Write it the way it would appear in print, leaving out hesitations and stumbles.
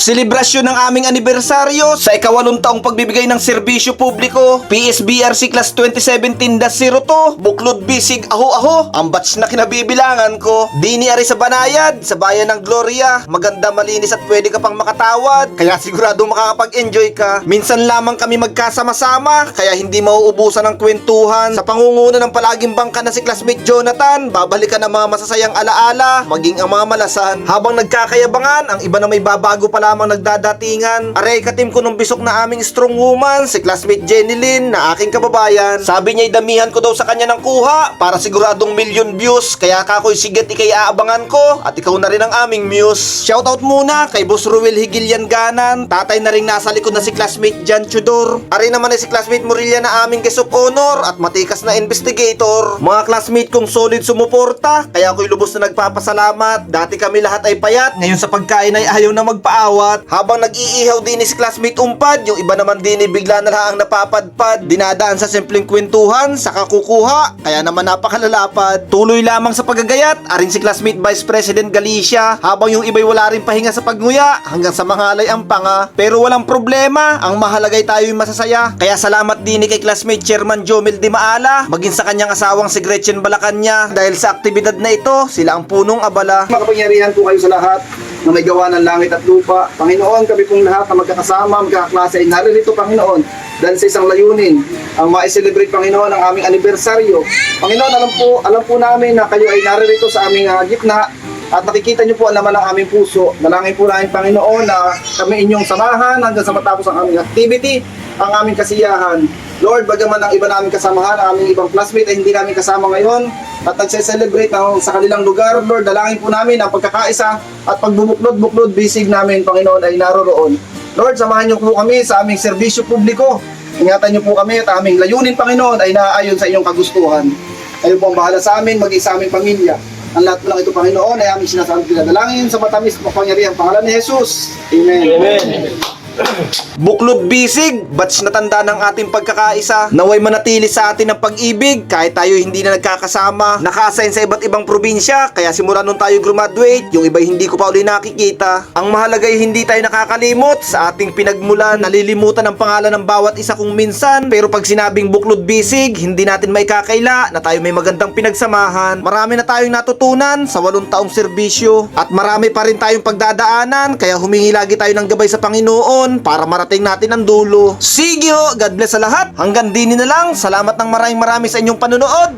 Selebrasyon ng aming anibersaryo sa ika-8 taong pagbibigay ng serbisyo publiko. PSBRC Class 2017-02, Buklod Bisig Aho-Aho, ang batch na kinabibilangan ko. Dini ari sa Banayad, sa bayan ng Gloria. Maganda, malinis at pwede ka pang makatawad, kaya siguradong makakapag-enjoy ka. Minsan lamang kami magkasama-sama, kaya hindi mauubusan ng kwentuhan. Sa pangunguna ng palaging bangka na si Classmate Jonathan, babalikan ang mga masasayang alaala, maging ang mga malasan. Habang nagkakayabangan, ang iba na may babago pa lamang nagdadatingan. Aray katim ko nung bisok na aming strong woman, si Classmate Jenny Lynn, na aking kababayan. Sabi niya'y damihan ko daw sa kanya ng kuha para siguradong million views, kaya kako'y sigat ikay aabangan ko at ikaw na rin ang aming muse. Shoutout muna kay Boss Ruel Higilian Ganan, tatay na rin nasa likod na si Classmate Jan Chudor. Ari naman ay si Classmate Murilla na aming guest of honor at matikas na investigator. Mga classmate kong solid sumuporta, kaya ako'y lubos na nagpapasalamat. Dati kami lahat ay payat, ngayon sa pagkain ay ayaw na magpaawat. Habang nag-iihaw din ni si Classmate Umpad, yung iba naman din bigla na lang ang napapadpad. Dinadaan sa simpleng kwentuhan, sa kakukuha, kaya naman napakalalapad. Tuloy lamang sa paggagayat, aring si Classmate Vice President Galicia, habang yung iba'y wala rin pahinga sa pagnguya, hanggang sa mangalay ang panga. Pero walang problema, ang mahalagay tayo'y masasaya. Kaya salamat din kay Classmate Chairman Jomel Di Maala, maging sa kanyang asawang si Gretchen Balacanya, dahil sa aktibidad na ito, sila ang punong abala. Makapangyarihan po kayo sa lahat na may gawa ng langit at lupa. Panginoon, kami pong lahat na magkakasama, magkakaklase ay naririto, Panginoon, dahil sa isang layunin, ang ma-celebrate, Panginoon, ang aming anibersaryo. Panginoon, alam po namin na kayo ay naririto sa aming gitna at nakikita niyo po ang laman ng aming puso. Dalangin po namin, Panginoon, na kami inyong samahan hanggang sa matapos ang aming activity, ang aming kasiyahan. Lord, bagaman ang iba namin kasamahan, ang aming ibang classmate ay hindi namin kasama ngayon at nagse-celebrate sa kanilang lugar, Lord, dalangin po namin ang pagkakaisa at pagbubuklod-buklod bisig namin, Panginoon, ay naroroon. Lord, samahan niyo po kami sa aming serbisyo publiko. Ingatan niyo po kami at aming layunin, Panginoon, ay naaayon sa inyong kagustuhan. Kayo po ang bahala sa amin, maging sa aming pamilya. Ang lahat po lang ito, Panginoon, ay aming sinasabi pinadalangin sa matamis mapangyarihang pangalan ni Jesus. Amen. Amen. Buklod Bisig, batch na tanda ng ating pagkakaisa. Naway manatili sa atin ang pag-ibig kahit tayo hindi na nagkakasama. Naka-assign sa iba't ibang probinsya, kaya simula nung tayo graduate, yung iba hindi ko pa uli nakikita. Ang mahalaga ay hindi tayo nakakalimot sa ating pinagmulan. Nalilimutan ang pangalan ng bawat isa kung minsan, pero pag sinabing Buklod Bisig, hindi natin may kakaila na tayo may magandang pinagsamahan. Marami na tayong natutunan sa 8 taong serbisyo at marami pa rin tayong pagdadaanan, kaya humingi lagi tayo ng gabay sa Panginoon para marating natin ang dulo. Sige ho, God bless sa lahat. Hanggang din na lang. Salamat ng maraming sa inyong panunood.